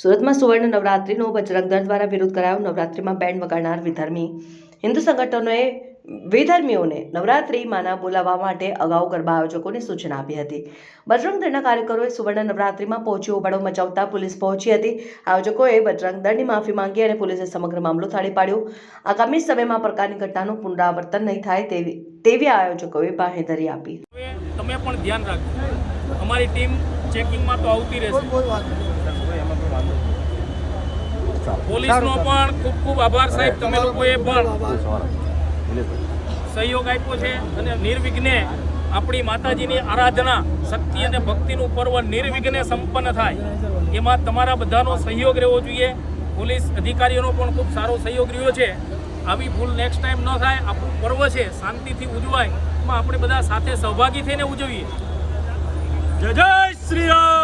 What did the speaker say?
સુરતમાં સુવર્ણ નવરાત્રિનો બજરંગ દળ દ્વારા વિરોધ કરાયો। નવરાત્રિમાં બેન્ડ વગાડનાર વિધર્મી હિન્દુ સંગઠનોએ વિધર્મીઓને નવરાત્રિ માના બોલાવવા માટે અગાઉ ગરબા આયોજકોને સૂચના આપી હતી। બજરંગ દળના કાર્યકરોએ સુવર્ણ નવરાત્રિમાં પહોંચી હોબાળો મચાવતા પોલીસ પહોંચી હતી। આયોજકોએ બજરંગ દળની માફી માંગી અને પોલીસે સમગ્ર મામલો થાળે પાડ્યો। આગામી સમયમાં આ પ્રકારની ઘટનાનું પુનરાવર્તન નહીં થાય તેવી આયોજકોએ બાંહેધરી આપી। તમે પણ ધ્યાન રાખજો, અમારી ટીમ ચેકિંગમાં તો આવતી રહેશે। પોલીસનો પણ ખૂબ ખૂબ આભાર સાહેબ, તમે લોકોએ પણ સહયોગ આપ્યો છે અને નિર્વિઘ્ને આપણી માતાજીની આરાધના, શક્તિ અને ભક્તિનું પર્વ નિર્વિઘ્ને સંપન્ન થાય એમાં તમારા બધાનો સહયોગ રહેવો જોઈએ। પોલીસ અધિકારીઓનો પણ ખૂબ સારો સહયોગ રહ્યો છે। આવી ભૂલ નેક્સ્ટ ટાઈમ ન થાય। આપણું પર્વ છે, શાંતિથી ઉજવાય, એમાં આપણે બધા સાથે સહભાગી થઈને ઉજવીએ। જય જય શ્રી રામ।